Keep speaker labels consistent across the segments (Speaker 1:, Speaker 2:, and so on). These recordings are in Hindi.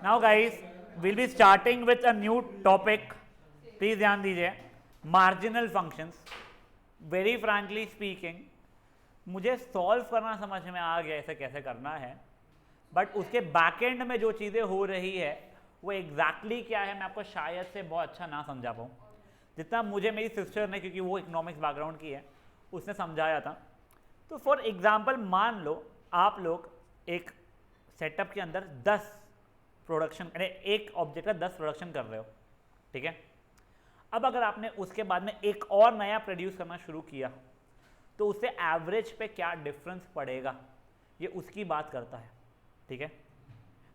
Speaker 1: Now guys will be starting with a new topic. Please ध्यान दीजिए. Marginal functions. Very frankly speaking मुझे सॉल्व करना समझ में आ गया ऐसे कैसे करना है, बट उसके बैकएंड में जो चीज़ें हो रही है वो एग्जैक्टली क्या है मैं आपको शायद से बहुत अच्छा ना समझा पाऊँ जितना मुझे मेरी सिस्टर ने, क्योंकि वो इकोनॉमिक्स बैकग्राउंड की है, उसने समझाया था. तो फॉर एग्जाम्पल मान लो आप लोग एक सेटअप के अंदर 10 प्रोडक्शन, एक ऑब्जेक्ट का 10 प्रोडक्शन कर रहे हो, ठीक है. अब अगर आपने उसके बाद में एक और नया प्रोड्यूस करना शुरू किया तो उससे एवरेज पे क्या डिफरेंस पड़ेगा ये उसकी बात करता है, ठीक है.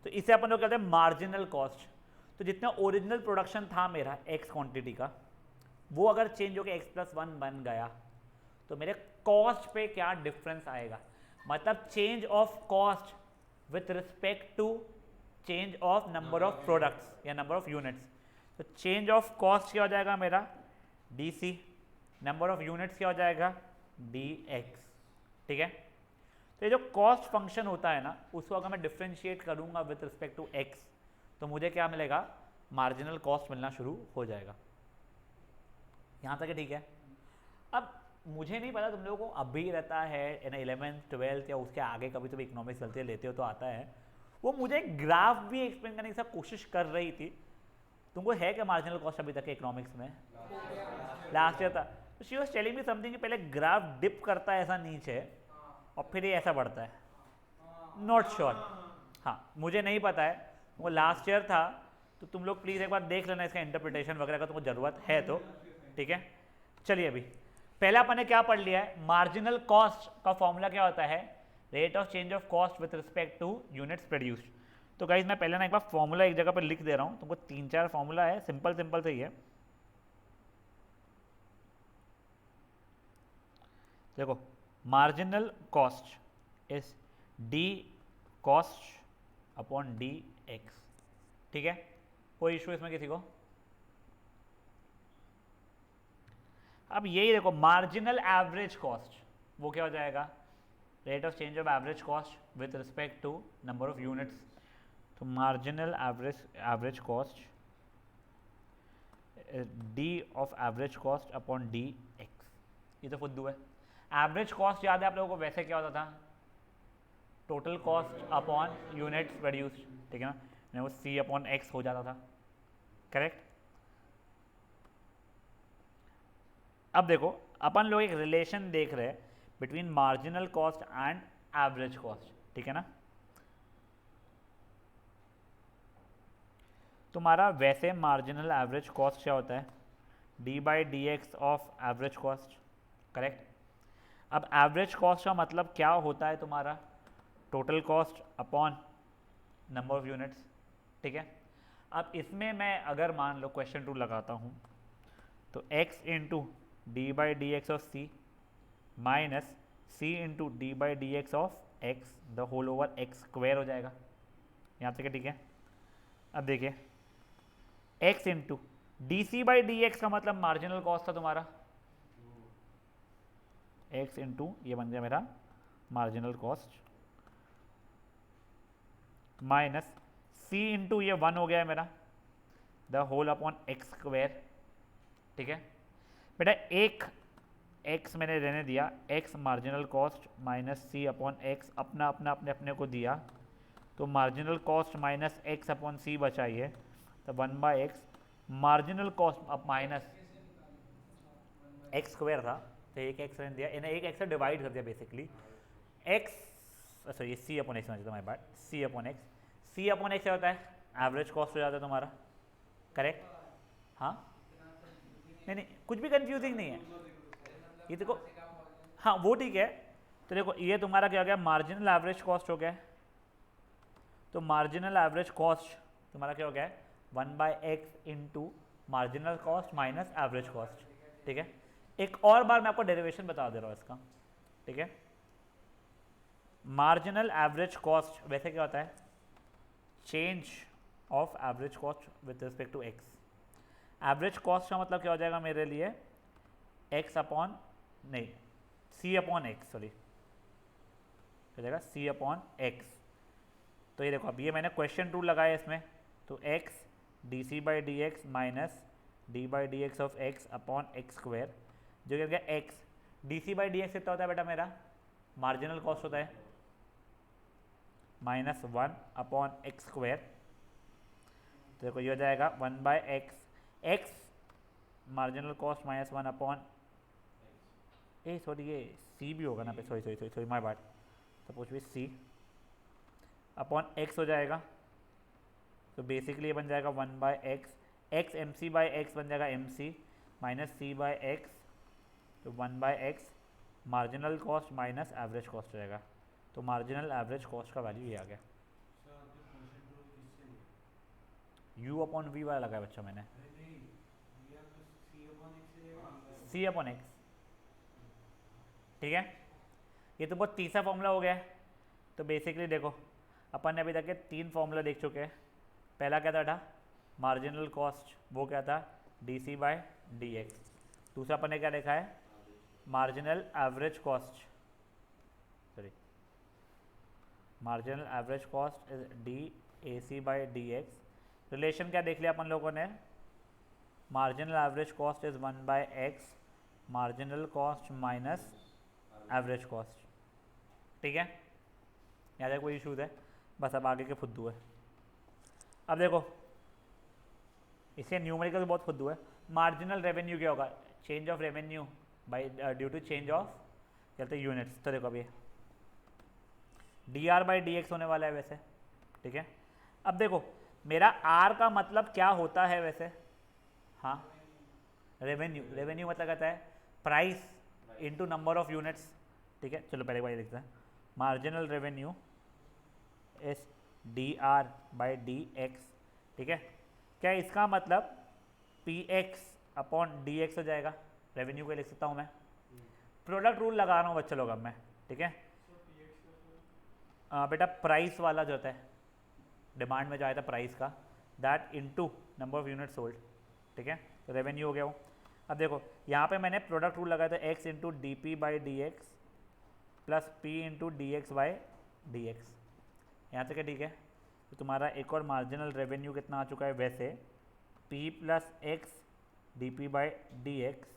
Speaker 1: तो इसे अपन लोग कहते हैं मार्जिनल कॉस्ट. तो जितना ओरिजिनल प्रोडक्शन था मेरा एक्स क्वांटिटी का, वो अगर चेंज होकर x+1 बन गया तो मेरे कॉस्ट पे क्या डिफरेंस आएगा. मतलब change of cost with respect to change of number of products या नंबर ऑफ यूनिट्स. तो चेंज ऑफ कॉस्ट क्या हो जाएगा मेरा dc, नंबर ऑफ यूनिट्स क्या हो जाएगा dx, ठीक है. तो ये जो कॉस्ट फंक्शन होता है ना उसको अगर मैं डिफ्रेंशिएट करूंगा विद रिस्पेक्ट टू x तो मुझे क्या मिलेगा, मार्जिनल कॉस्ट मिलना शुरू हो जाएगा. यहाँ तक ठीक है. अब मुझे नहीं पता तुम लोगों को अभी रहता है ना 11th 12th या उसके आगे कभी तो भी इकोनॉमिक्स चलते लेते हो तो आता है. वो मुझे ग्राफ भी एक्सप्लेन करने की सब कोशिश कर रही थी. तुमको है क्या मार्जिनल कॉस्ट अभी तक इकोनॉमिक्स में? लास्ट ईयर था. तो she was telling me something कि पहले ग्राफ डिप करता है ऐसा नीचे और फिर ये ऐसा बढ़ता है. Not sure. हाँ मुझे नहीं पता है, वो लास्ट ईयर था. तो तुम लोग प्लीज़ एक बार देख लेना इसका इंटरप्रिटेशन वगैरह का तुमको ज़रूरत है तो, ठीक है. चलिए अभी पहले अपन ने क्या पढ़ लिया है, मार्जिनल कॉस्ट का फॉर्मूला क्या होता है, rate of change of cost with respect two units produced. तो गाइज मैं पहले ना एक बार फॉर्मूला एक जगह पर लिख दे रहा हूँ तुमको. 3-4 फॉर्मूला है, सिंपल सिंपल से ही है. देखो marginal cost is D cost upon D x, ठीक है. कोई इशू इसमें किसी को? अब यही देखो मार्जिनल एवरेज कॉस्ट वो क्या हो जाएगा, rate of change of average cost with respect to number of units. तो marginal average cost D of average cost upon D X. ये तो फुद्दू है. एवरेज कॉस्ट याद है आप लोगों को वैसे क्या होता था, total cost upon units produced, ठीक है ना. वो सी अपॉन एक्स हो जाता था, करेक्ट. अब देखो अपन लोग एक रिलेशन देख रहे हैं between marginal cost and average cost, ठीक है ना. तुम्हारा वैसे मार्जिनल एवरेज कॉस्ट क्या होता है, d/dx of average cost, correct. अब एवरेज कॉस्ट का मतलब क्या होता है तुम्हारा, total cost upon number of units, ठीक है. अब इसमें मैं अगर मान लो क्वेश्चन 2 लगाता हूँ तो x into d/dx of c minus c into d/dx of x the whole over x square हो जाएगा. यहाँ तक ठीक है. अब देखिए x इंटू dc/dx का मतलब मार्जिनल कॉस्ट था तुम्हारा, x इंटू ये बन गया मेरा marginal cost minus c into ये 1 हो गया है मेरा the whole upon x square, ठीक है. बेटा एक x मैंने रहने दिया, x marginal cost minus c upon X अपना अपना अपने अपने को दिया. तो marginal cost minus x upon c बचाइए तो 1/x मार्जिनल कॉस्ट अब माइनस एक्स स्क्वायर था तो एक एक्स रहने दिया, इन्हें एक एक्स से डिवाइड कर दिया बेसिकली. एक्स अच्छा ये सी अपॉन एक्स समझता हमारी बात, सी अपॉन एक्स. सी अपॉन एक्स क्या होता है, एवरेज कॉस्ट हो जाता है तुम्हारा, करेक्ट. हाँ नहीं नहीं कुछ भी कंफ्यूजिंग नहीं है ये देखो. हाँ वो ठीक है. तो देखो ये तुम्हारा क्या हो गया, मार्जिनल एवरेज कॉस्ट हो गया. तो मार्जिनल एवरेज कॉस्ट तुम्हारा क्या हो गया है, 1/x into marginal cost minus average cost, ठीक है. एक और बार मैं आपको डेरिवेशन बता दे रहा हूँ इसका, ठीक है. मार्जिनल एवरेज कॉस्ट वैसे क्या होता है, change of average cost with respect to X. Average cost का मतलब क्या हो जाएगा मेरे लिए, एक्स अपॉन नहीं सी अपॉन एक्स, सॉरी क्या हो जाएगा सी अपॉन एक्स तो ये देखो अब ये मैंने क्वेश्चन रूल लगाया इसमें, तो x D by d x minus D by d x of x upon x square, जो क्या गया x D by d x कितना होता है बेटा मेरा, मार्जिनल कॉस्ट होता है माइनस 1 अपॉन एक्स स्क्वायर, तो देखो ये हो जाएगा 1 by x marginal cost minus 1 upon sorry ये c भी होगा ना पे, सॉरी माय बैड, सपोज भी c अपॉन x हो जाएगा, तो बेसिकली ये बन जाएगा 1 by x M C by x बन जाएगा M C minus C by x, तो 1 by x marginal cost minus average cost हो जाएगा, तो मार्जिनल एवरेज कॉस्ट का वैल्यू ये आ गया। u अपॉन वी वाला लगा है बच्चा मैंने, c अपॉन एक्स, ठीक है। ये तो बहुत तीसरा फॉर्मूला हो गया है। तो बेसिकली देखो अपन ने अभी तक के 3 फॉर्मूला देख चुके हैं। पहला क्या था मार्जिनल कॉस्ट, वो क्या था d c by d x. दूसरा अपन ने क्या देखा है marginal average cost, sorry marginal average cost is d a c by d x. Relation क्या देख लिया अपन लोगों ने, marginal average cost is 1 by x marginal cost minus average cost, ठीक है। यहाँ तक कोई इशूज़ है, बस अब आगे के फुद्दू है। अब देखो इसके न्यूमेरिकल बहुत फुद्दू है। मार्जिनल रेवेन्यू क्या होगा, change of revenue by due to change of कहते हैं यूनिट्स। तो देखो अभी d r by d x होने वाला है वैसे, ठीक है। अब देखो मेरा आर का मतलब क्या होता है वैसे, हाँ रेवेन्यू, रेवेन्यू मतलब कहता है price into number of units, ठीक है। चलो पहले बार लिखते हैं, marginal revenue is D r by d x, ठीक है। क्या इसका मतलब P x upon D x हो जाएगा, रेवेन्यू को लिख सकता हूँ मैं। प्रोडक्ट रूल लगा रहा हूँ बच्चे लोग अब मैं, ठीक है। बेटा प्राइस वाला जो होता है डिमांड में जो आया था प्राइस का, that into number of unit sold, ठीक है। तो रेवेन्यू हो गया वो। अब देखो यहाँ पे मैंने प्रोडक्ट रूल लगाया था x into D P by d x plus P into D x by d x. यहाँ तक है, ठीक है। तो तुम्हारा एक और मार्जिनल रेवेन्यू कितना आ चुका है वैसे, P plus x D P by d x,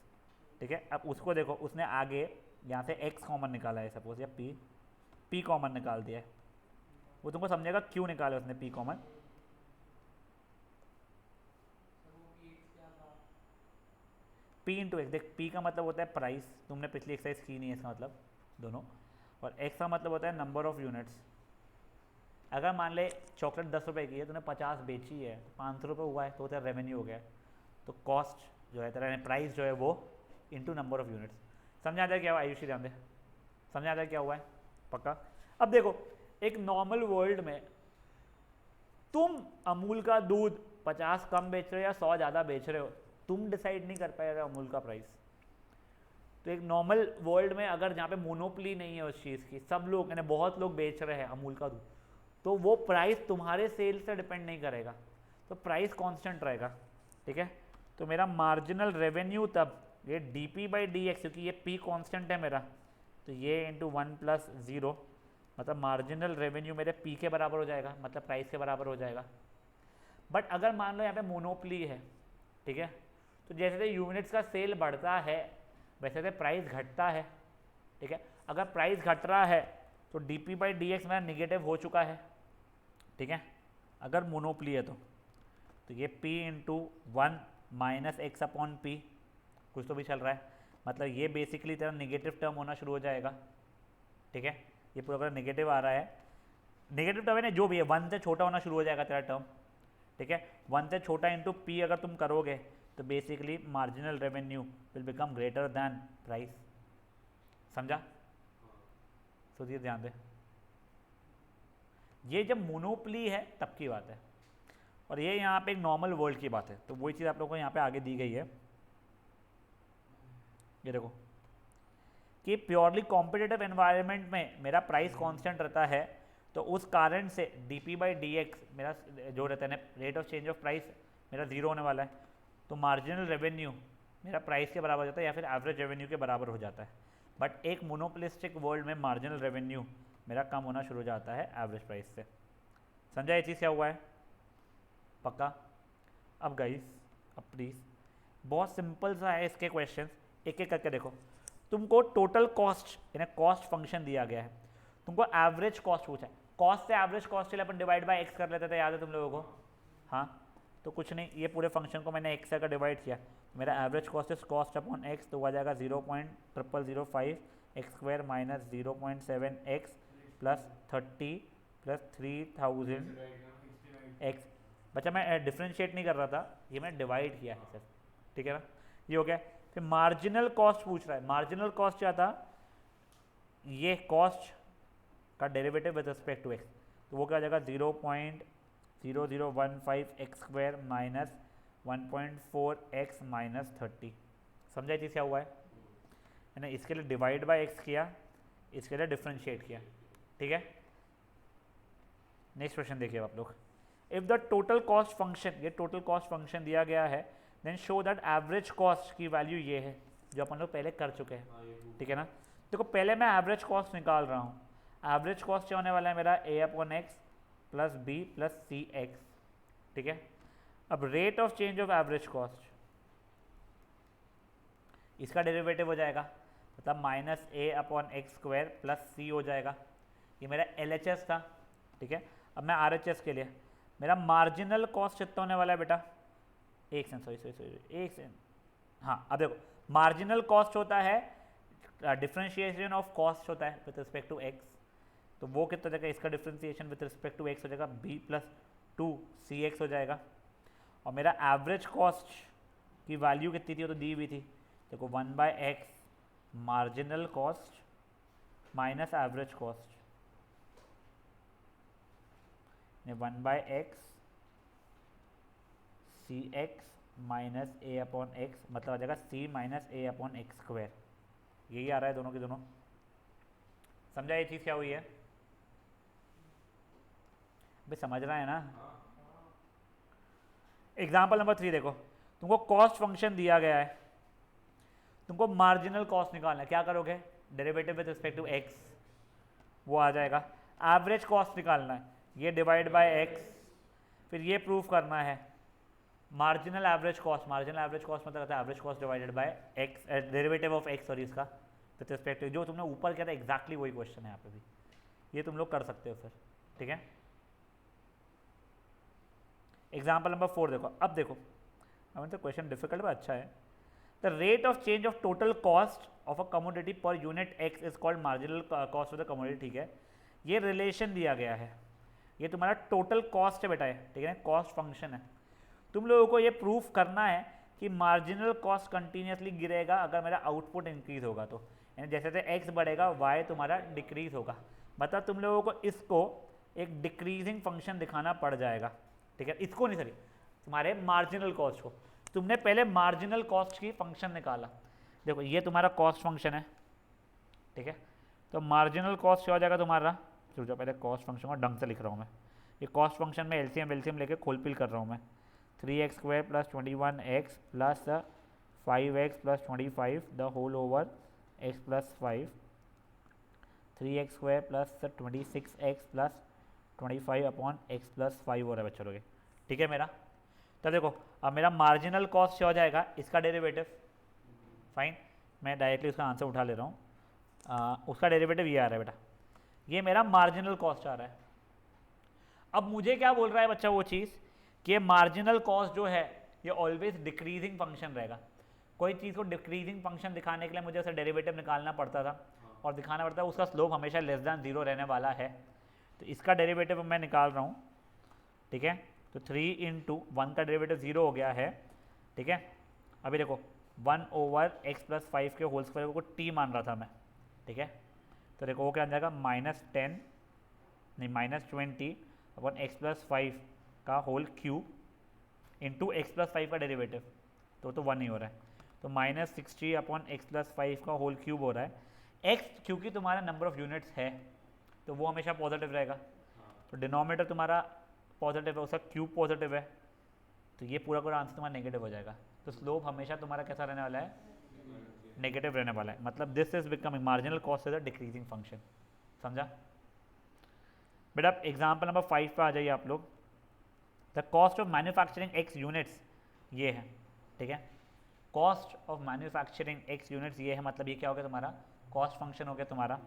Speaker 1: ठीक है। अब उसको देखो उसने आगे यहाँ से एक्स कॉमन निकाला है सपोज, या पी कॉमन निकाल दिया है। वो तुमको समझेगा क्यों निकाला उसने P common. P into x, देख पी का मतलब होता है प्राइस, तुमने पिछली एक्सरसाइज की नहीं है इसका मतलब दोनों, और एक्स का मतलब होता है नंबर ऑफ यूनिट्स। अगर मान ले चॉकलेट 10 रुपये की है, तूने 50 बेची है, 500 रुपये हुआ है, तो तेरा रेवेन्यू हो गया। तो कॉस्ट जो है तेरा प्राइस जो है वो इंटू नंबर ऑफ यूनिट्स। समझा आता है क्या हुआ, आयुषी ध्यान दे, समझा आता है क्या हुआ है पक्का। अब देखो एक नॉर्मल वर्ल्ड में तुम अमूल का दूध 50 कम बेच रहे हो या 100 ज़्यादा बेच रहे हो, तुम डिसाइड नहीं कर पाएगा अमूल का प्राइस। तो एक नॉर्मल वर्ल्ड में अगर जहाँ पे मोनोपली नहीं है उस चीज़ की, सब लोग यानी बहुत लोग बेच रहे हैं अमूल का दूध, तो वो प्राइस तुम्हारे सेल से डिपेंड नहीं करेगा, तो प्राइस कांस्टेंट रहेगा, ठीक है। तो मेरा मार्जिनल रेवेन्यू तब ये D P by d x, क्योंकि ये पी कांस्टेंट है मेरा, तो ये इंटू 1 प्लस 0, मतलब मार्जिनल रेवेन्यू मेरे पी के बराबर हो जाएगा, मतलब प्राइस के बराबर हो जाएगा। बट अगर मान लो यहाँ पे मोनोपली है, ठीक है, तो जैसे जैसे यूनिट्स का सेल बढ़ता है वैसे वैसे प्राइस घटता है, ठीक है। अगर प्राइस घट रहा है तो D P by d x मेरा निगेटिव हो चुका है, ठीक है, अगर मोनोपली है तो ये p into 1 minus x upon P, कुछ तो भी चल रहा है, मतलब ये बेसिकली तेरा निगेटिव टर्म होना शुरू हो जाएगा, ठीक है। ये पूरा अगर निगेटिव आ रहा है, निगेटिव टर्म है ना जो भी है, 1 से छोटा होना शुरू हो जाएगा तेरा टर्म, ठीक है। 1 से छोटा इंटू पी अगर तुम करोगे तो basically marginal revenue will become greater than price. समझा, सुधीर ध्यान दे, ये जब मोनोपली है तब की बात है, और ये यहाँ पे एक नॉर्मल वर्ल्ड की बात है। तो वही चीज़ आप लोगों को यहाँ पे आगे दी गई है, ये देखो कि प्योरली कॉम्पिटिटिव एनवायरनमेंट में मेरा प्राइस कांस्टेंट रहता है, तो उस कारण से D P by d x मेरा जो रहता है ना, rate of change of price मेरा 0 होने वाला है, तो मार्जिनल रेवेन्यू मेरा प्राइस के बराबर हो जाता है या फिर एवरेज रेवेन्यू के बराबर हो जाता है। बट एक मोनोपोलिस्टिक वर्ल्ड में मार्जिनल रेवेन्यू मेरा कम होना शुरू हो जाता है एवरेज प्राइस से। समझा ये चीज़ क्या हुआ है? पक्का? अब गाइस, अब प्लीज़ बहुत सिंपल सा है इसके क्वेश्चंस, एक एक करके देखो। तुमको टोटल कॉस्ट यानी कॉस्ट फंक्शन दिया गया है, तुमको एवरेज कॉस्ट पूछा है। कॉस्ट से एवरेज कॉस्ट के लिए अपन डिवाइड बाय एक्स कर लेते थे, याद है तुम लोगों को? हाँ, तो कुछ नहीं, ये पूरे फंक्शन को मैंने एक्स से अगर डिवाइड किया, मेरा average cost is cost upon x, तो आ जाएगा 0.0005 x square minus 0.7 x plus 30 plus 3000 x. बच्चा मैं डिफ्रेंशिएट नहीं कर रहा था, ये मैंने डिवाइड किया है सर, ठीक है ना? ये हो गया। फिर मार्जिनल कॉस्ट पूछ रहा है। मार्जिनल कॉस्ट क्या था? ये कॉस्ट का derivative with respect to x, तो वो क्या हो जाएगा 0.0015 x square minus 1.4 x minus 30। समझा चीज़ क्या हुआ है? मैंने इसके लिए डिवाइड बाय एक्स किया, इसके लिए डिफ्रेंशिएट किया, ठीक है? नेक्स्ट क्वेश्चन देखिए आप लोग। If the total cost function, ये टोटल कॉस्ट फंक्शन दिया गया है, then show that average cost की वैल्यू ये है जो अपन लोग पहले कर चुके हैं, ठीक है ना? देखो पहले मैं एवरेज कॉस्ट निकाल रहा हूँ। एवरेज कॉस्ट क्या होने वाला है मेरा? A upon x plus b plus c x, ठीक है? अब rate of change of average cost, इसका डेरिवेटिव हो जाएगा, मतलब minus a upon x square plus c हो जाएगा। ये मेरा LHS था, ठीक है? अब मैं RHS के लिए, मेरा मार्जिनल कॉस्ट कितना होने वाला है बेटा? एक सेकंड, हाँ, अब देखो मार्जिनल कॉस्ट होता है डिफ्रेंशिएशन ऑफ कॉस्ट होता है विद रिस्पेक्ट टू एक्स, तो वो कितना हो जाएगा? इसका differentiation with respect to x हो जाएगा b प्लस 2cx हो जाएगा। और मेरा एवरेज कॉस्ट की वैल्यू कितनी थी? वो तो दी हुई थी, देखो 1/x marginal cost minus average cost, 1/x cx minus a upon x, मतलब आ जाएगा c minus a upon x square. यही आ रहा है दोनों के दोनों। समझा ये चीज़ क्या हुई है? भाई समझ रहा है ना? एग्जाम्पल नंबर 3 देखो, तुमको कॉस्ट फंक्शन दिया गया है, तुमको मार्जिनल कॉस्ट निकालना है। क्या करोगे? Derivative with respect to x, वो आ जाएगा। एवरेज कॉस्ट निकालना है, ये डिवाइड बाय एक्स, फिर ये प्रूफ करना है marginal average cost. Marginal average cost मतलब रहता है average cost divided by x, derivative of x, sorry, इसका विद रिस्पेक्ट टू, जो तुमने ऊपर किया था एग्जैक्टली वही क्वेश्चन है यहाँ पे भी, ये तुम लोग कर सकते हो फिर, ठीक है? एग्जाम्पल नंबर 4 देखो। अब देखो, अब तो क्वेश्चन डिफिकल्ट पर अच्छा है। The rate of change of total cost of a commodity per unit x is called marginal cost of the commodity, ठीक है? ये रिलेशन दिया गया है, ये तुम्हारा टोटल कॉस्ट है बेटा, है, ठीक है? कॉस्ट फंक्शन है। तुम लोगों को ये प्रूफ करना है कि मार्जिनल कॉस्ट कंटिन्यूसली गिरेगा अगर मेरा आउटपुट इंक्रीज होगा, तो यानी जैसे जैसे एक्स बढ़ेगा वाई तुम्हारा डिक्रीज होगा, मतलब तुम लोगों को इसको एक डिक्रीजिंग फंक्शन दिखाना पड़ जाएगा, ठीक है? इसको नहीं, सॉरी, तुम्हारे मार्जिनल कॉस्ट को। तुमने पहले मार्जिनल कॉस्ट की फंक्शन निकाला, देखो ये तुम्हारा कॉस्ट फंक्शन है, ठीक है? तो मार्जिनल कॉस्ट क्या हो जाएगा तुम्हारा? रुक जाओ, पहले कॉस्ट फंक्शन को ढंग से लिख रहा हूँ मैं। ये कॉस्ट फंक्शन में एलसीएम लेके खोलपिल कर रहा हूँ मैं। 3x square plus 21x plus 5x plus 25 the whole over x plus 5, 3x square plus 26x plus 25 upon x plus 5 हो रहा है बच्चों लोग, ठीक है मेरा? तब देखो अब मेरा मार्जिनल कॉस्ट क्या हो जाएगा? इसका डेरिवेटिव, फाइन, मैं डायरेक्टली उसका आंसर उठा ले रहा हूँ। उसका डेरिवेटिव ये आ रहा है बेटा, ये मेरा मार्जिनल कॉस्ट आ रहा है। अब मुझे क्या बोल रहा है बच्चा वो चीज़ कि ये मार्जिनल कॉस्ट जो है ये ऑलवेज डिक्रीजिंग फंक्शन रहेगा। कोई चीज़ को डिक्रीजिंग फंक्शन दिखाने के लिए मुझे उसका डेरिवेटिव निकालना पड़ता था और दिखाना पड़ता है उसका स्लोप हमेशा लेस दैन 0 रहने वाला है, तो इसका डेरिवेटिव मैं निकाल रहा हूँ, ठीक है? तो 3 × 1 का डेरिवेटिव 0 हो गया है, ठीक है? अभी देखो 1/x प्लस 5 के होल स्क्वायर को t मान रहा था मैं, ठीक है? तो देखो वो क्या आ जाएगा? -10 नहीं -20 अपॉन x प्लस 5 का whole cube into x plus 5 का डेरिवेटिव, तो 1 ही हो रहा है, तो -60 अपॉन x प्लस 5 का होल क्यूब हो रहा है। x क्योंकि तुम्हारा नंबर ऑफ यूनिट्स है तो वो हमेशा पॉजिटिव रहेगा, तो डिनोमिनेटर तुम्हारा पॉजिटिव है, उसका क्यूब पॉजिटिव है, तो ये पूरा पूरा आंसर तुम्हारा नेगेटिव हो जाएगा। तो स्लोप हमेशा तुम्हारा कैसा रहने वाला है? नेगेटिव रहने वाला है, मतलब this is becoming marginal cost is a decreasing function. समझा? बेटा एग्जाम्पल नंबर 5 पे आ जाइए आप लोग। The cost of manufacturing x units ये है, ठीक है, cost of manufacturing x units ये है, मतलब ये क्या हो गया तुम्हारा कॉस्ट फंक्शन हो गया तुम्हारा।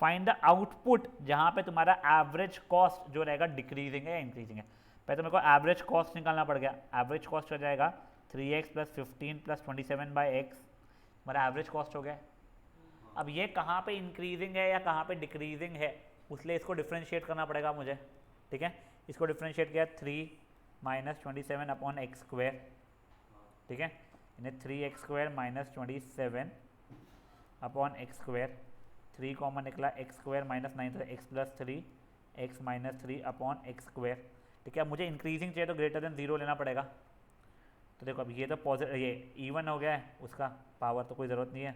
Speaker 1: फाइंड द आउटपुट जहाँ पे तुम्हारा एवरेज कॉस्ट जो रहेगा डिक्रीजिंग है या इंक्रीजिंग है। पहले तो मेरे को एवरेज कॉस्ट निकालना पड़ गया, एवरेज कॉस्ट हो जाएगा 3x + 15 + 27/x, हमारा एवरेज कॉस्ट हो गया। अब ये कहाँ पे इंक्रीजिंग है या कहाँ पे डिक्रीजिंग है, उसलिए इसको डिफ्रेंशिएट करना पड़ेगा मुझे, ठीक है। इसको डिफ्रेंशिएट किया 3 - 27/x², ठीक है, इन्हें 3x² - 27/x², 3 कॉमन निकला, x² - 9 तो x + 3 x - 3/x², ठीक है। मुझे इंक्रीजिंग चाहिए तो ग्रेटर देन 0 लेना पड़ेगा। तो देखो अब ये तो पॉजिटिव, ये इवन हो गया है, उसका पावर तो कोई ज़रूरत नहीं है,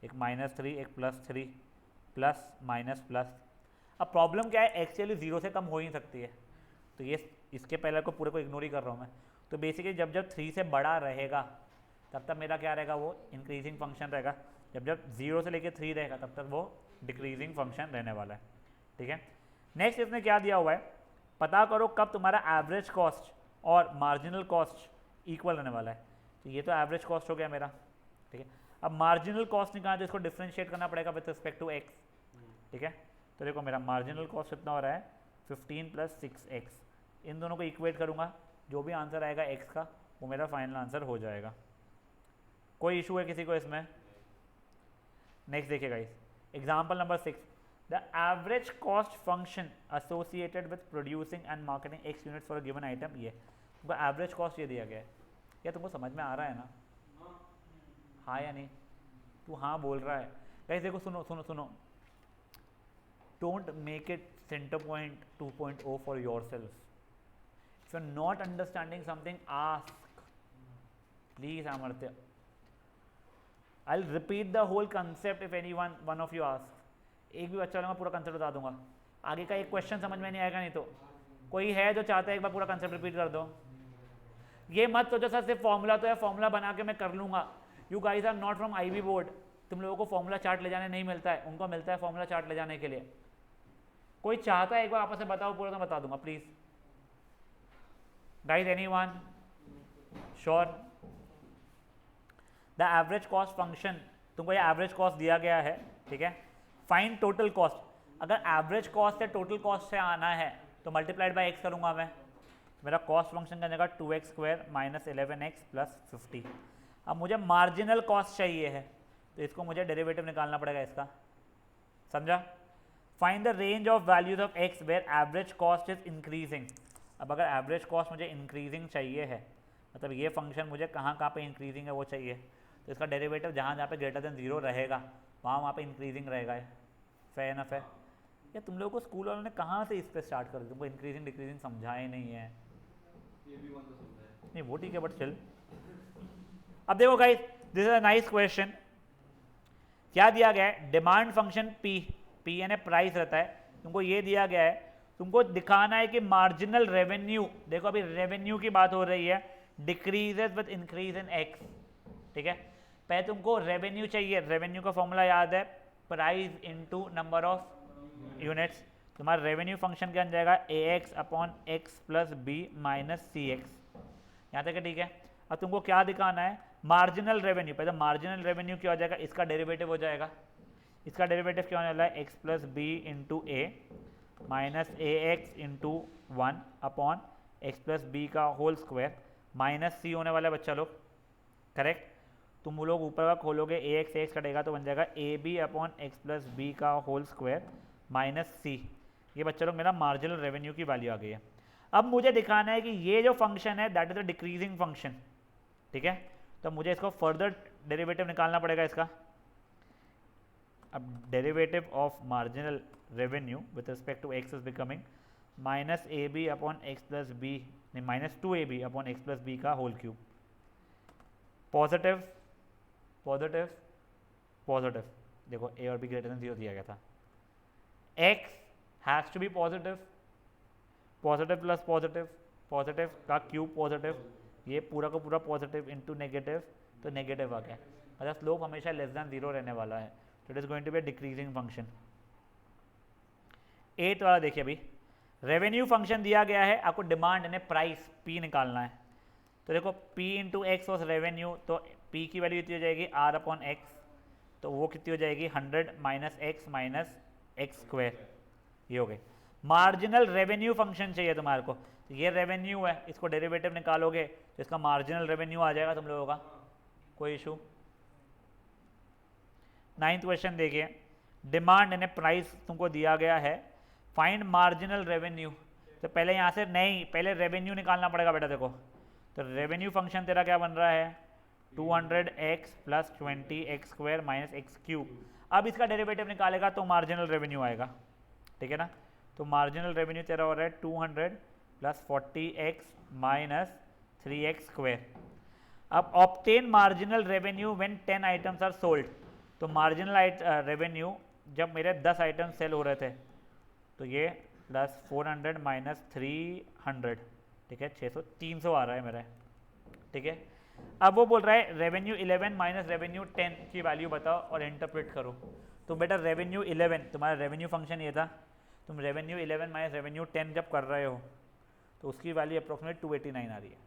Speaker 1: एक -3 एक +3 प्लस माइनस प्लस। अब प्रॉब्लम क्या है, एक्चुअली 0 से कम हो ही नहीं सकती है, तो ये इसके पहले को पूरे को इग्नोर ही कर रहा हूँ मैं। तो बेसिकली जब जब 3 से बड़ा रहेगा तब तक मेरा क्या रहेगा, वो इंक्रीजिंग फंक्शन रहेगा। जब जब 0 से लेकर 3 रहेगा तब तक वो डिक्रीजिंग फंक्शन रहने वाला है, ठीक है। नेक्स्ट इसने क्या दिया हुआ है, पता करो कब तुम्हारा एवरेज कॉस्ट और मार्जिनल कॉस्ट इक्वल रहने वाला है। तो ये तो एवरेज कॉस्ट हो गया मेरा, ठीक है। अब मार्जिनल कॉस्ट निकालना तो इसको डिफ्रेंशिएट करना पड़ेगा विद रिस्पेक्ट टू एक्स, ठीक है। तो देखो मेरा मार्जिनल कॉस्ट कितना हो रहा है 15 + 6x, इन दोनों को इक्वेट करूँगा, जो भी आंसर आएगा x का वो मेरा फाइनल आंसर हो जाएगा। कोई इशू है किसी को इसमें? नेक्स्ट देखिएगा इस example number 6, the average cost function associated with producing and marketing x units for a given item. ये तुमको एवरेज कॉस्ट ये दिया गया है, क्या तुमको समझ में आ रहा है ना? हाँ या नहीं? तू हाँ बोल रहा है। गाइस देखो सुनो सुनो सुनो, don't make it center point 2.0 for yourself. If you are not understanding something ask please Amartya. I'll repeat the whole concept if anyone one of you asks. एक भी बच्चा मैं पूरा कंसेप्ट बता दूंगा, आगे का एक क्वेश्चन समझ में नहीं आएगा। नहीं तो कोई है जो चाहता है एक बार पूरा कंसेप्ट रिपीट कर दो। ये मत सोचो सर सिर्फ फॉर्मूला तो है, फॉर्मूला बना के मैं कर लूंगा। You guys are not from IB board, तुम लोगों को फॉर्मूला चार्ट ले जाने नहीं मिलता है, उनको मिलता है फॉर्मूला चार्ट ले जाने के लिए। कोई चाहता है एक बार आपस में बताओ, पूरा तो बता दूंगा please. Guys anyone sure? The average cost function, तुमको ये एवरेज कॉस्ट दिया गया है, ठीक है। फाइंड टोटल कॉस्ट, अगर एवरेज कॉस्ट से टोटल कॉस्ट से आना है तो मल्टीप्लाइड बाय x करूंगा मैं, तो मेरा कॉस्ट फंक्शन का जाएगा 2x² - 11x + 50। अब मुझे मार्जिनल कॉस्ट चाहिए है तो इसको मुझे डेरिवेटिव निकालना पड़ेगा इसका, समझा। Find the range of values of x where average cost is increasing. अब अगर एवरेज कॉस्ट मुझे इंक्रीजिंग चाहिए है, मतलब ये फंक्शन मुझे कहाँ कहाँ पे इंक्रीजिंग है वो चाहिए, तो इसका डेरिवेटिव जहाँ जहाँ पे ग्रेटर देन 0 रहेगा वहाँ पे इंक्रीजिंग रहेगा। फेयर इनफ है? या तुम लोगों को स्कूल वालों ने कहाँ से इस पर स्टार्ट कर दिया, तुमको इंक्रीजिंग डिक्रीजिंग समझाए नहीं है। नहीं वो ठीक है, बट स्टिल। अब देखो guys, this is a nice question. क्या दिया गया है, डिमांड फंक्शन P यानी प्राइस रहता है, तुमको ये दिया गया है, तुमको दिखाना है कि मार्जिनल रेवेन्यू, देखो अभी रेवेन्यू की बात हो रही है, decreases with increase in x, ठीक है। पहले तुमको रेवेन्यू चाहिए, रेवेन्यू का फॉर्मूला याद है, price into number of units. तुम्हारा रेवेन्यू फंक्शन क्या जाएगा AX/X + B - CX, यहाँ तक है, ठीक है। अब तुमको क्या दिखाना है, मार्जिनल रेवेन्यू। पहले मार्जिनल रेवेन्यू क्या हो जाएगा, इसका डेरिवेटिव हो जाएगा, इसका डेरिवेटिव क्या होने वाला है x + B × A - AX × 1/x + B का होल स्क्वायर -C होने वाला है बच्चा लोग, करेक्ट। तुम लोग ऊपर का खोलोगे AX कटेगा तो बन जाएगा AB/x + B का होल स्क्वायर -C। ये बच्चा लोग मेरा मार्जिनल रेवेन्यू की वैल्यू आ गई है। अब मुझे दिखाना है कि ये जो फंक्शन है that is a decreasing function, ठीक है। तो मुझे इसको फर्दर डेरिवेटिव निकालना पड़ेगा इसका। अब derivative of marginal revenue with respect to x is becoming -AB/x + B, नहीं -2AB/x + B का whole cube. Positive positive positive, देखो a और b ग्रेटर देन 0 दिया गया था, x has to be positive, positive plus positive, positive का क्यूब पॉजिटिव, ये पूरा का पूरा पॉजिटिव इंटू नेगेटिव, तो नेगेटिव आ गया। मतलब स्लोप हमेशा लेस देन 0 रहने वाला है, तो it is going to be a decreasing function. 8 वाला देखिए अभी, रेवेन्यू फंक्शन दिया गया है, आपको डिमांड यानी प्राइस पी निकालना है। तो देखो P into x was revenue, तो P की वैल्यू कितनी हो जाएगी R अपॉन एक्स, तो वो कितनी हो जाएगी 100 माइनस एक्स स्क्वायर, ये हो गई। मार्जिनल रेवेन्यू फंक्शन चाहिए तुम्हारे को, तो ये रेवेन्यू है, इसको डेरिवेटिव निकालोगे तो इसका मार्जिनल रेवेन्यू आ जाएगा तुम लोगों का, कोई इशू। 9th क्वेश्चन देखिए, डिमांड यानी प्राइस तुमको दिया गया है, फाइंड मार्जिनल रेवेन्यू। तो पहले यहाँ से नहीं, पहले रेवेन्यू निकालना पड़ेगा बेटा। देखो तो रेवेन्यू फंक्शन तेरा क्या बन रहा है 200x plus 20x square minus x cube. अब इसका डेरिवेटिव निकालेगा तो मार्जिनल रेवेन्यू आएगा, ठीक है ना। तो मार्जिनल रेवेन्यू तेरा हो रहा है 200 plus 40x minus 3x square. अब obtain marginal revenue when 10 items are sold. तो मार्जिनल रेवेन्यू जब मेरे 10 आइटम सेल हो रहे थे, तो ये प्लस 400 माइनस 300, ठीक है 600, 300 आ रहा है मेरा, ठीक है। अब वो बोल रहा है रेवेन्यू 11 माइनस रेवेन्यू 10 की वैल्यू बताओ और इंटरप्रेट करो। तो बेटा रेवेन्यू 11 तुम्हारा रेवेन्यू फंक्शन ये था, तुम रेवेन्यू 11 माइनस रेवेन्यू 10 जब कर रहे हो तो उसकी वैल्यू अप्रोक्सीमेट 289 आ रही है।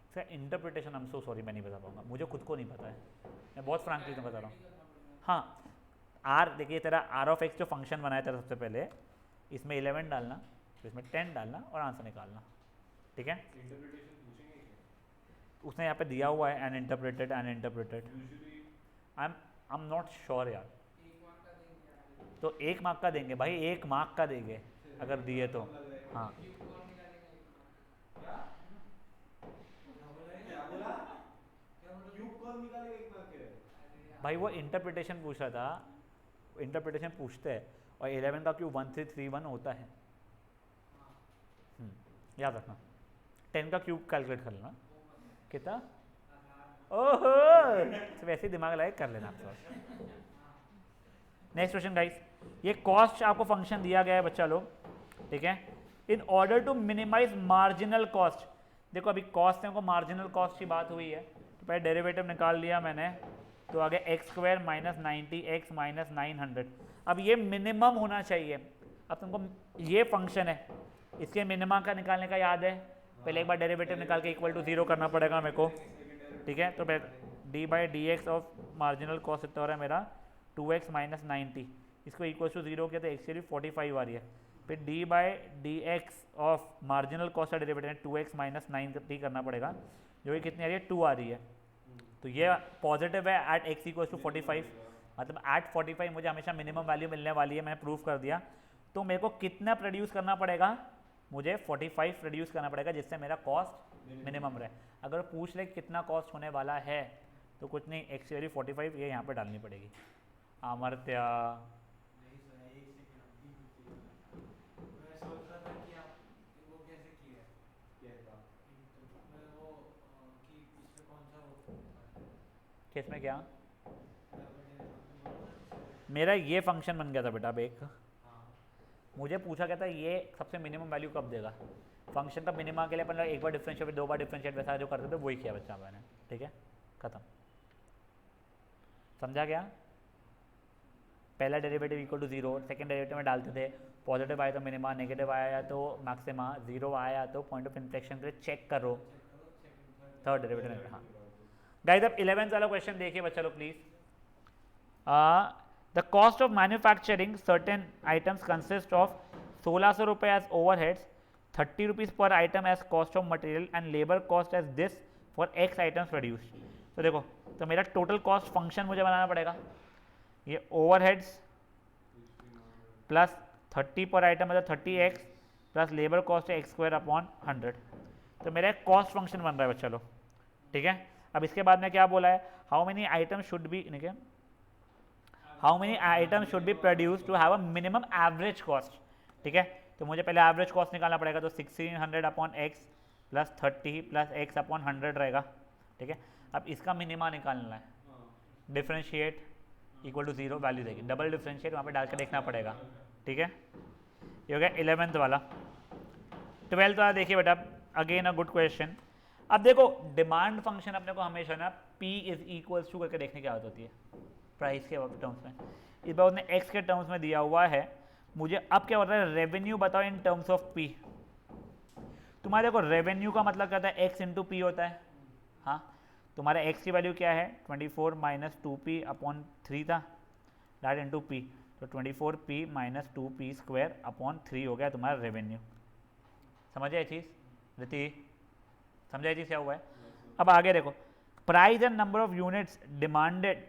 Speaker 1: इसका interpretation I am so sorry मैं नहीं बता पाऊंगा, मुझे खुद को नहीं पता है, मैं बहुत फ्रैंकली तो बता रहा हूँ। हाँ आर देखिए तेरा आर ऑफ एक्स जो फंक्शन बनाया था सबसे पहले, इसमें 11 डालना, तो इसमें 10 डालना और आंसर निकालना, ठीक है। उसने यहाँ पे दिया हुआ है अनइंटरप्रेटेड आई एम नॉट श्योर यार। तो 1 मार्क का देंगे भाई, 1 मार्क का देंगे अगर दिए तो। हाँ भाई वो इंटरप्रिटेशन पूछ रहा था, इंटरप्रिटेशन पूछते हैं, और 11 का क्यूब 1331 होता है, याद रखना। 10 का क्यूब कैलकुलेट कर लेना कितना, ओहो तो वैसे ही दिमाग लगाए कर लेना आप। नेक्स्ट क्वेश्चन गाइस, ये कॉस्ट आपको फंक्शन दिया गया है बच्चा लोग, ठीक है। In order to minimize marginal cost, देखो अभी कॉस्ट है को मार्जिनल कॉस्ट की बात हुई है, तो पहले डेरिवेटिव निकाल लिया मैंने, तो आगे x square minus 90x minus 900। अब ये मिनिमम होना चाहिए। अब तुमको ये फंक्शन है, इसके मिनिमम का निकालने का याद है, पहले एक बार डेरिवेटिव निकाल के इक्वल टू 0 करना पड़ेगा मेरे को, ठीक है। तो D by d x of marginal cost इतना हो रहा है मेरा 2x माइनस 90, इसको इक्वल टू 0 किया तो एक्स की 45 आ रही है। फिर D by d x of marginal cost का डेरिवेटिव 2x माइनस 90 करना पड़ेगा, जो कि कितनी आ रही है 2 आ रही है। तो ये पॉजिटिव है एट एक्स इक्वल टू 45, मतलब एट 45 मुझे हमेशा मिनिमम वैल्यू मिलने वाली है, मैंने प्रूव कर दिया। तो मेरे को कितना प्रोड्यूस करना पड़ेगा, मुझे 45 प्रोड्यूस करना पड़ेगा जिससे मेरा कॉस्ट मिनिमम रहे। अगर पूछ ले कितना कॉस्ट होने वाला है तो कुछ नहीं, एक्स वैल्यू 45 ये यहाँ पे डालनी पड़ेगी। अमर्त्या किसमें क्या, मेरा ये फंक्शन बन गया था बेटा। अब एक मुझे पूछा गया था ये सबसे मिनिमम वैल्यू कब देगा, फंक्शन का मिनिमम के लिए अपन एक बार डिफरेंशिएट 2 बार डिफरेंशिएट वैसा जो करते थे वही किया बच्चा मैंने, ठीक है खत्म। समझा क्या, पहला derivative equal to 0, second derivative में डालते थे, पॉजिटिव आया तो मिनिमा, नेगेटिव आया तो मैक्सिमा, 0 आया तो पॉइंट ऑफ इन्फ्लेक्शन के लिए चेक करो, थर्ड डेरिवेटिव। हाँ गाइस अब 11th वाला क्वेश्चन देखिए बच्चा लोग please. The cost of manufacturing certain items consist of 1600 रुपये as overheads, 30 rupees per item as cost of material and labour cost as this for x items produced. तो देखो तो मेरा टोटल कॉस्ट फंक्शन मुझे बनाना पड़ेगा, ये ओवरहेड्स प्लस 30 पर आइटम मतलब 30x प्लस लेबर कॉस्ट है एक्स स्क्वायर अपॉन 100। तो मेरा एक कॉस्ट फंक्शन बन रहा है बच्चा लोग, ठीक है। अब इसके बाद में क्या बोला है, how many item should be, ठीक है, how many item should be produce to have a minimum average cost, ठीक है। तो मुझे पहले एवरेज कॉस्ट निकालना पड़ेगा, तो 1600 upon x plus 30 plus x upon 100 रहेगा, ठीक है। अब इसका मिनिमा निकालना है, डिफरेंशिएट इक्वल टू 0 वैल्यू देगी, डबल डिफरेंशिएट वहाँ पे डाल के देखना पड़ेगा, ठीक है। ये हो गया 11th वाला। 12th वाला देखिए बेटा, अगेन अ गुड क्वेश्चन। अब देखो डिमांड फंक्शन अपने को हमेशा ना P इज इक्वल्स टू करके देखने की आदत होती है प्राइस के टर्म्स में। इस बार उसने x के टर्म्स में दिया हुआ है, मुझे अब क्या हो रहा है, रेवेन्यू बताओ इन टर्म्स ऑफ पी। तुम्हारे देखो रेवेन्यू का मतलब क्या होता है, एक्स इंटू पी होता है। हाँ, तुम्हारा एक्स की वैल्यू क्या है, 24 माइनस 2p अपॉन 3 था, दैट इंटू पी, तो 24p minus 2p square upon 3 हो गया तुम्हारा रेवेन्यू। समझ आई चीज़ रीति, समझ आई चीज़ क्या हुआ है। अब आगे देखो, price and number of units demanded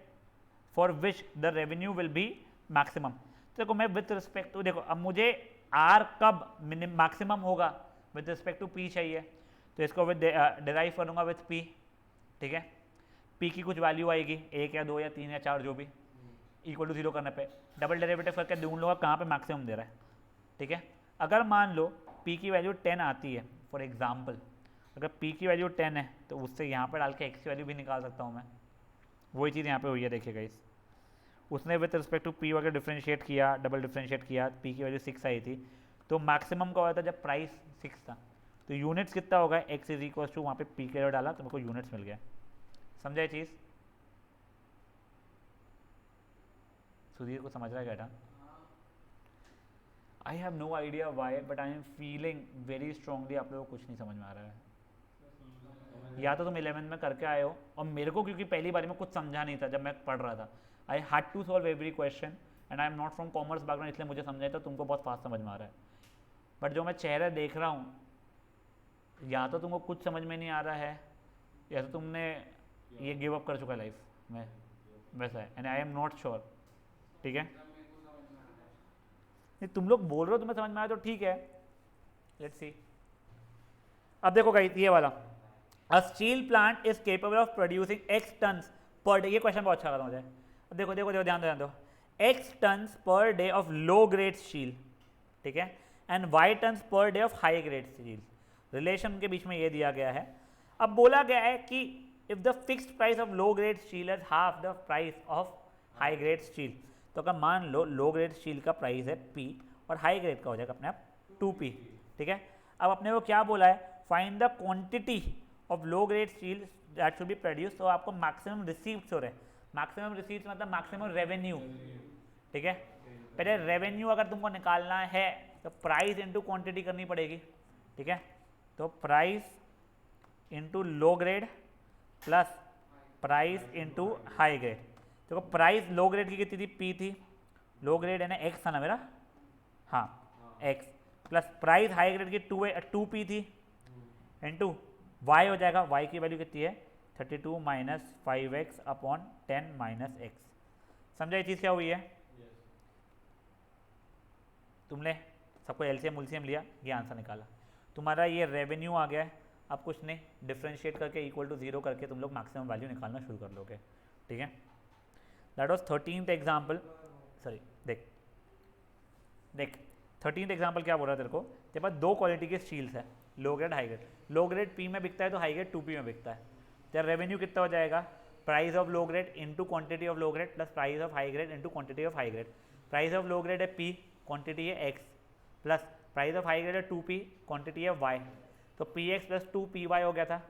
Speaker 1: for which the revenue will be maximum. तो देखो मैं विथ रिस्पेक्ट टू, देखो अब मुझे आर कब मैक्सिमम होगा, विथ रिस्पेक्ट टू पी चाहिए, तो इसको विद डिराइव करूंगा विथ पी। ठीक है, पी की कुछ वैल्यू आएगी, 1 या 2 या 3 या 4 जो भी, इक्वल टू 0 करने पे डबल डेरिवेटिव करके ढूंढ लूँगा कहाँ पे मैक्सिमम दे रहा है। ठीक है, अगर मान लो पी की वैल्यू 10 आती है फॉर एग्जाम्पल, अगर पी की वैल्यू 10 है तो उससे यहाँ पर डाल के एक्स की वैल्यू भी निकाल सकता हूँ मैं। वही चीज़ यहाँ पे हुई है, देखिएगा इस उसने विद रिस्पेक्ट टू पी वगैरह डिफ्रेंशिएट किया, डबल डिफ्रेंशिएट किया, पी की वैल्यू 6 आई थी, तो मैक्सिमम का हुआ था जब प्राइस 6 था, तो यूनिट्स कितना होगा, एक्स इज इक्वल टू वहाँ पे पी की वैल्यू डाला तो मेरे को यूनिट्स मिल गया। समझा ये चीज़, सुधीर को समझ रहा है क्या? I have no idea why, but I am feeling very strongly आप लोगों को कुछ नहीं समझ में आ रहा है। या तो तुम 11th में करके आए हो, और मेरे को क्योंकि पहली बारी में कुछ समझा नहीं था जब मैं पढ़ रहा था, I had to solve every question and I am not from commerce background, इसलिए मुझे समझा था, तुमको बहुत फास्ट समझ में आ रहा है। बट जो मैं चेहरा देख रहा हूँ, या तो तुमको कुछ समझ में नहीं आ रहा है, या तो तुमने ये गिव अप कर चुका है लाइफ में, वैसा है, and I am not sure. ठीक है, नहीं तुम लोग बोल रहे हो तुम्हें समझ में आया तो ठीक है, लेट्स सी। अब देखो गाइस ये वाला, a steel plant is capable of producing x tons per day, ये क्वेश्चन बहुत अच्छा लगा मुझे। देखो देखो देखो ध्यान दो, x tons per day of low grade steel, ठीक है, and y tons per day of high grade steel, relation के बीच में ये दिया गया है। अब बोला गया है कि if the fixed price of low grade steel is half the price of high grade steel, तो अगर मान लो लो ग्रेड स्टील का प्राइस है P और हाई ग्रेड का हो जाएगा अपने आप 2P। ठीक है, अब अपने को क्या बोला है, find the quantity of low grade steel that should be produce, तो आपको मैक्सिमम रिसीव्स हो रहे हैं, मैक्सिमम रिसीव्स मतलब मैक्सिमम रेवेन्यू। ठीक है, पहले रेवेन्यू अगर तुमको निकालना है तो प्राइस इंटू क्वांटिटी करनी पड़ेगी। ठीक है, तो price into low grade plus price into high grade. देखो प्राइस लो ग्रेड की कितनी थी, पी थी, लो ग्रेड है ना एक्स था ना मेरा, हाँ x, plus price high grade की 2p थी, इंटू y हो जाएगा, y की वैल्यू कितनी है 32 minus 5x upon 10 minus x. समझा ये चीज़ क्या हुई है? तुमने सबको एलसीएम उलसीएम लिया, ये आंसर निकाला, तुम्हारा ये रेवेन्यू आ गया है। अब कुछ नहीं, डिफ्रेंशिएट करके इक्वल टू 0 करके तुम लोग मैक्सिमम वैल्यू निकालना शुरू कर लोगे। ठीक है, that was 13th example. Sorry देख देख 13th एग्जाम्पल क्या बोल रहा है तेरे को, तेरे पास दो क्वालिटी के स्टील्स है, low grade high grade. Low grade P में बिकता है तो हाई ग्रेड 2p में बिकता है। तेरा रेवेन्यू कितना हो जाएगा, price of low grade into quantity of low grade plus price of high grade into quantity of high grade. Price of low grade है p, क्वांटिटी है x, plus price of high grade है 2p, क्वांटिटी है y, तो px प्लस 2py हो गया था।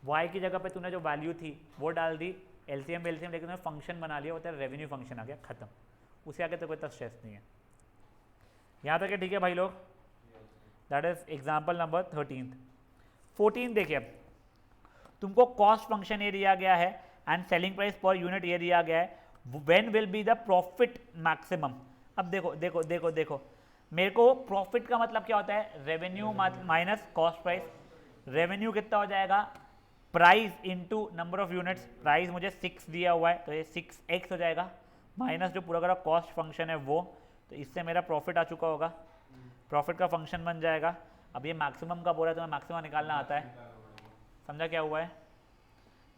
Speaker 1: y की जगह पे तूने जो वैल्यू थी वो डाल दी, एलसीएम लेकिन तूने फंक्शन बना लिया, वो तेरा रेवेन्यू फंक्शन आ गया, खत्म। उससे आगे तो कोई इतना स्ट्रेस नहीं है। यहाँ तक है ठीक है भाई लोग, that is example number 13th। 14 देखिए, अब तुमको कॉस्ट फंक्शन ये दिया गया है and selling price per unit ये दिया गया है, when will be the profit maximum. अब देखो देखो देखो देखो, मेरे को प्रॉफिट का मतलब क्या होता है, revenue minus cost price. Revenue कितना हो जाएगा, price into number of units, price मुझे 6 दिया हुआ है तो ये 6x हो जाएगा, माइनस जो पूरा कॉस्ट फंक्शन है वो, तो इससे मेरा प्रॉफिट आ चुका होगा, प्रॉफिट का फंक्शन बन जाएगा। अब ये मैक्सिमम का बोला है तो मैं मैक्सिमम निकालना आता है। समझा क्या हुआ है?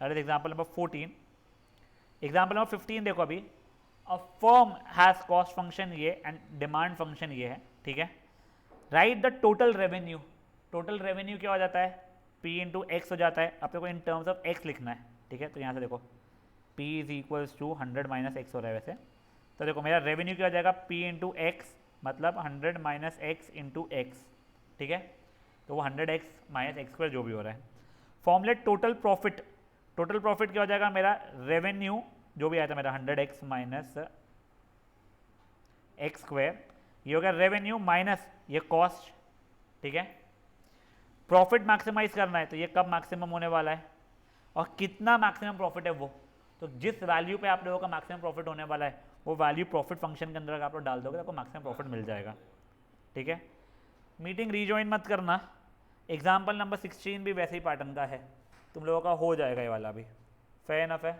Speaker 1: That is example number 14। Example number 15 देखो, अभी a firm has cost function ये एंड डिमांड फंक्शन ये है। ठीक है, right the total revenue. Total revenue क्या हो जाता है, p इंटू एक्स हो जाता है। अब देखो इन टर्म्स ऑफ x लिखना है। ठीक है, तो यहाँ से देखो p is equals to 100 minus x हो रहा है वैसे, तो देखो मेरा रेवेन्यू क्या हो जाएगा, p इंटू एक्स मतलब 100 माइनस एक्स इंटू एक्स। ठीक है, तो वो 100x माइनस एक्स स्क्वायर जो भी हो रहा है। Formulate total profit. Total profit क्या हो जाएगा मेरा, रेवेन्यू जो भी आया था मेरा 100x माइनस एक्स स्क्वायर, ये हो गया रेवेन्यू माइनस ये कॉस्ट, ठीक है। प्रॉफिट मैक्सिमाइज करना है तो ये कब मैक्सिमम होने वाला है और कितना मैक्सिमम प्रॉफिट है वो, तो जिस वैल्यू पे आप लोगों का मैक्सिमम प्रॉफिट होने वाला है वो वैल्यू प्रॉफिट फंक्शन के अंदर अगर आप लोग डाल दोगे तो आपको मैक्सिमम प्रॉफिट मिल जाएगा, ठीक है। मीटिंग रीजॉइन मत करना। एग्जाम्पल नंबर 16 भी वैसे ही पैटर्न का है, तुम लोगों का हो जाएगा ये वाला भी, फेयर इनफ है।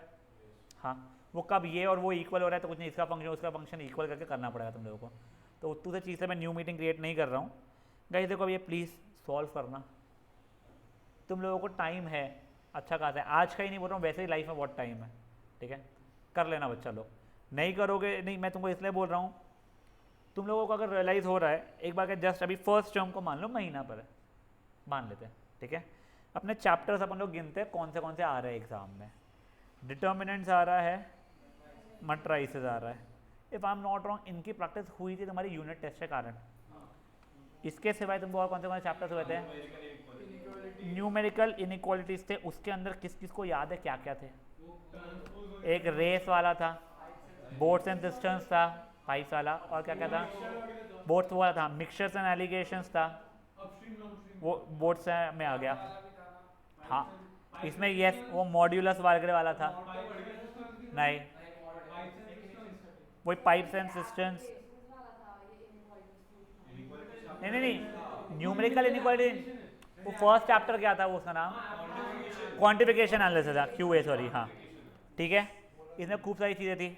Speaker 1: हाँ, वो कब ये और वो इक्वल हो रहा है तो कुछ नहीं, इसका फंक्शन उसका फंक्शन इक्वल करके करना पड़ेगा तुम लोगों को। तो उतू से चीज़ से मैं न्यू मीटिंग क्रिएट नहीं कर रहा हूँ गाइस। देखो अब ये प्लीज़ सॉल्व करना, तुम लोगों को टाइम है अच्छा खासा है, आज का ही नहीं बोल रहा हूँ, वैसे ही लाइफ में बहुत टाइम है, ठीक है। कर लेना बच्चा लोग, नहीं करोगे नहीं, मैं तुमको इसलिए बोल रहा हूँ, तुम लोगों को अगर रियलाइज़ हो रहा है एक बार के जस्ट अभी फर्स्ट टर्म को मान लो महीना पर है, मान लेते हैं, ठीक है। अपने चैप्टर्स अपन लोग गिनते हैं कौन से आ रहे हैं एग्जाम में। डिटर्मिनेंट्स आ रहा है, मैट्रिसेस आ रहा है, if I am not wrong इनकी प्रैक्टिस हुई थी तुम्हारी यूनिट टेस्ट के कारण। इसके सिवाय तुमको और कौन से चैप्टर्स हुए थे? न्यूमेरिकल इनइक्वालिटीज थे, उसके अंदर किस किस को याद है क्या क्या थे? एक रेस वाला था, बोट्स एंड सिस्टम्स था, पाइप्स वाला, और क्या क्या था? बोट्स वाला था, मिक्सचर्स एंड एलिगेशंस था, वो बोट्स में आ गया। हाँ, इसमें यस वो मॉड्यूलस वगैरह वाला था, नहीं वही पाइप्स एंड सिस्टम्स, नहीं नहीं नहीं, न्यूमेरिकल इनइक्वालिटी वो फर्स्ट चैप्टर क्या था, वो उसका नाम क्वांटिफिकेशन एनालिसिस था, क्यूए सॉरी, हाँ ठीक है। इसमें खूब सारी चीज़ें थी।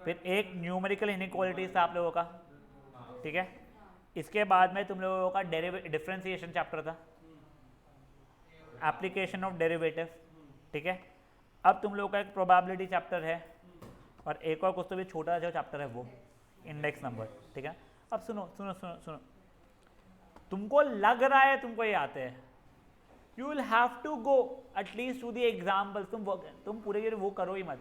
Speaker 1: फिर एक न्यूमेरिकल इनइक्वालिटीज था आप लोगों का, ठीक है। इसके बाद में तुम लोगों का डिफरेंशिएशन चैप्टर था, एप्लीकेशन ऑफ डेरिवेटिव, ठीक है। अब तुम लोगों का एक प्रोबेबिलिटी चैप्टर है और एक और कुछ तो भी छोटा जो चैप्टर है वो इंडेक्स नंबर, ठीक है। अब सुनो सुनो सुनो सुनो, तुमको लग रहा है तुमको ये आते हैं, you will have to go at least to the example. तुम पूरे के वो करो ही मत,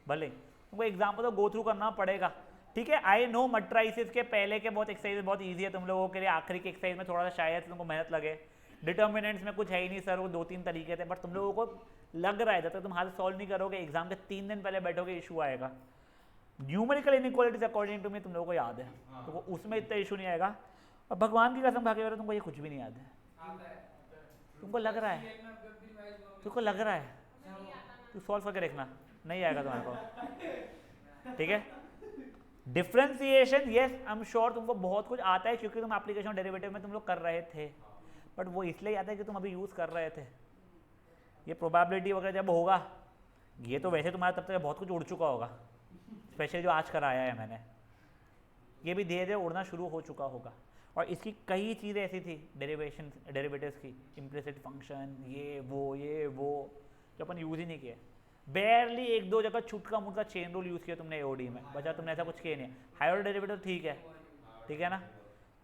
Speaker 1: भले तुमको एग्जाम्पल तो गो थ्रू करना पड़ेगा, ठीक है। आई नो मैट्रिसेस के पहले के बहुत एक्सरसाइज बहुत ईजी है तुम लोगों के लिए, आखिरी के एक्सरसाइज में थोड़ा सा शायद तुमको मेहनत लगे। डिटर्मिनेंट्स में कुछ है ही नहीं सर, वो 2-3 तरीके थे, बट तुम लोगों को लग रहा है जब तक तुम हाथ सॉल्व नहीं करोगे एग्जाम के 3 दिन पहले बैठोगे इशू आएगा। Numerical inequalities according to me तुम लोगों को याद है, तो उसमें इतना इशू नहीं आएगा। और भगवान की कसम खा के तुमको ये कुछ भी नहीं याद है, तुमको लग रहा है, तुमको लग रहा है, तू सॉल्व करके देखना, नहीं आएगा तुम्हारे को, ठीक है। Differentiation yes I am sure तुमको बहुत कुछ आता है क्योंकि तुम एप्लीकेशन डेरिवेटिव में तुम लोग कर रहे थे, बट वो इसलिए आता है कि तुम अभी यूज कर रहे थे। ये प्रोबेबिलिटी वगैरह जब होगा, ये तो वैसे तुम्हारा तब तक बहुत कुछ उड़ चुका होगा, स्पेशली जो आज कराया है मैंने, ये भी धीरे धीरे उड़ना शुरू हो चुका होगा। और इसकी कई चीज़ें ऐसी थी डेरिवेशन डेरिवेटिव्स की, इम्प्लिसिट फंक्शन, ये वो जो अपन यूज़ ही नहीं किए। बेयरली 1-2 जगह छुटका मुटका चेन रूल यूज़ किया तुमने एओडी में, बचा तुमने ऐसा कुछ किया नहीं। हायर डेरिवेटिव ठीक है ना,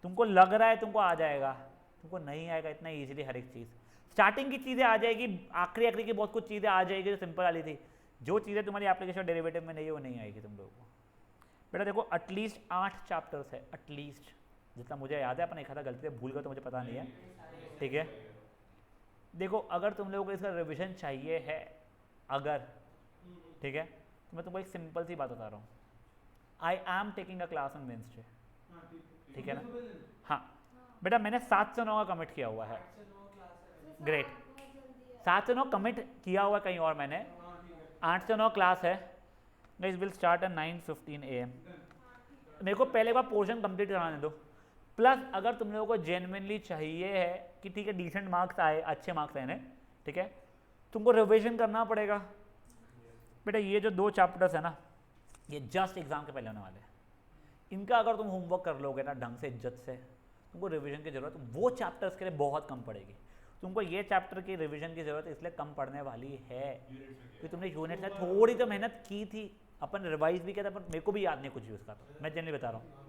Speaker 1: तुमको लग रहा है तुमको आ जाएगा, तुमको नहीं आएगा इतना ईजिली हर एक चीज़। स्टार्टिंग की चीज़ें आ जाएगी, आखिरी की बहुत कुछ चीज़ें आ जाएगी जो सिंपल वाली थी, जो चीज़ें तुम्हारी एप्लीकेशन डेरिवेटिव में नहीं है वो नहीं आएगी तुम लोगों को। बेटा देखो एटलीस्ट 8 चैप्टर्स है, एटलीस्ट जितना मुझे याद है, अपन एक आधा गलती से भूल गए तो मुझे पता नहीं है, ठीक है। देखो अगर तुम लोगों को इसका रिविजन चाहिए है अगर, ठीक है, तो मैं तुमको एक सिंपल सी बात बता रहा हूँ, I am taking a class on Wednesday, ठीक है ना। हाँ बेटा मैंने 7 से 9 का कमिट किया हुआ है, ग्रेट, 7 से 9 कमिट किया हुआ कहीं और मैंने, 8 से 9 क्लास है, guys will start at 9:15 AM। मेरे को पहले बार पोर्शन कंप्लीट कराने दो, प्लस अगर तुम लोगों को जेन्युइनली चाहिए है कि ठीक है डिसेंट मार्क्स आए, अच्छे मार्क्स आए, ठीक है, तुमको रिविजन करना पड़ेगा। बेटा ये जो 2 चैप्टर्स है ना, ये जस्ट एग्जाम के पहले होने वाले हैं, इनका अगर तुम होमवर्क कर लोगे ना ढंग से, इज्जत से, तुमको रिवीजन की ज़रूरत वो चैप्टर्स के लिए बहुत कम पड़ेगी। तुमको ये चैप्टर की रिवीजन की ज़रूरत इसलिए कम पड़ने वाली है कि तुमने यूनिट में थोड़ी तो मेहनत की थी, अपन रिवाइज भी किया था, पर मेरे को भी याद नहीं कुछ भी उसका, तो मैं जनरली बता रहा हूँ।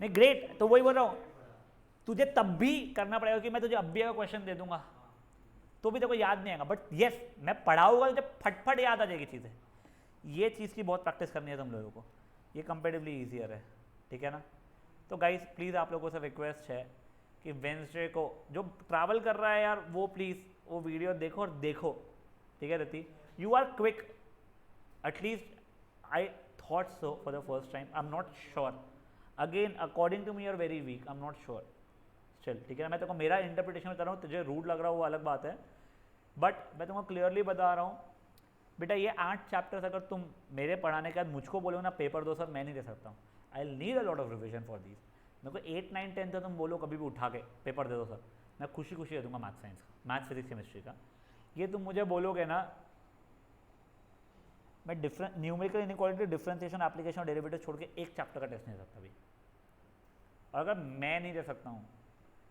Speaker 1: नहीं ग्रेट, तो वही बोल रहा हूँ, तुझे तब भी करना पड़ेगा कि मैं तुझे अब भी अगर क्वेश्चन दे दूंगा तो भी तेरे को याद नहीं आएगा, बट येस मैं पढ़ाऊंगा तुझे फटफट याद आ जाएगी चीज़ें। ये चीज़ की बहुत प्रैक्टिस करनी है तुम लोगों को, ये कंपेरेटिवली ईजियर है, ठीक है ना। तो गाइस प्लीज़ आप लोगों से रिक्वेस्ट है कि वेंसडे को जो ट्रैवल कर रहा है यार, वो प्लीज़ वो वीडियो देखो और देखो, ठीक है Rati, you are quick, at least I thought so for the first time, I am not sure again according to me are very weak, I am not sure. चल ठीक है, मैं तेको मेरा इंटरप्रिटेशन बता रहा हूँ, तुझे रूड लग रहा हो वो अलग बात है, बट मैं तुमको क्लियरली बता रहा हूँ बेटा, ये 8 चैप्टर्स अगर तुम मेरे पढ़ाने के बाद मुझको बोलो ना पेपर दो सर, मैं नहीं दे सकता हूँ। I need a lot of revision for these. मेरे को 8, 9, 10 तो तुम बोलो कभी भी उठा के पेपर दे दो सर, मैं खुशी खुशी दे दूँगा मैथ्स साइंस का, मैथ्स फिजिक्स केमिस्ट्री का। ये तुम मुझे बोलोगे ना, मैं न्यूमेरिकल इनइक्वालिटी, डिफरेंशिएशन, एप्लीकेशन और डेरिवेटिव छोड़ के एक चैप्टर का टेस्ट नहीं दे सकता अभी। और अगर मैं नहीं दे सकता हूँ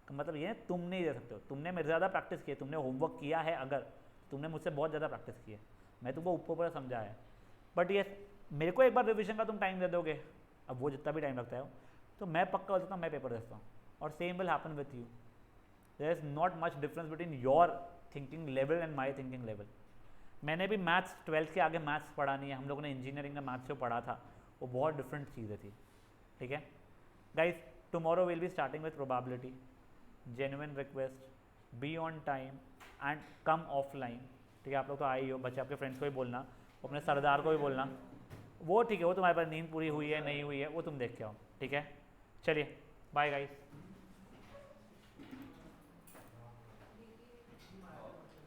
Speaker 1: तो मतलब ये तुम नहीं दे सकते हो। तुमने मेरे ज़्यादा प्रैक्टिस की है, तुमने होमवर्क किया है, अगर तुमने मुझसे बहुत ज़्यादा प्रैक्टिस की है, मैं तुमको ऊपर समझा है, बट ये मेरे को एक बार रिविजन का तुम टाइम दे दोगे, अब वो जितना भी टाइम लगता है तो मैं पक्का हो सकता हूँ मैं पेपर देता हूँ। और same will happen with you. There is not much difference between your thinking level and my thinking level. मैंने भी मैथ्स 12th के आगे मैथ्स पढ़ा नहीं है, हम लोगों ने इंजीनियरिंग का मैथ्स जो पढ़ा था वो बहुत डिफरेंट चीज़ें थी। ठीक है guys, tomorrow will be starting with probability, genuine request, be on time and come offline. ठीक है, आप लोग तो आए ही हो, बच्चे आपके फ्रेंड्स को भी बोलना, अपने सरदार को भी बोलना, वो ठीक है, वो तुम्हारे पास नींद पूरी हुई है नहीं हुई है वो तुम देख के आओ। ठीक है, चलिए बाय गाइस।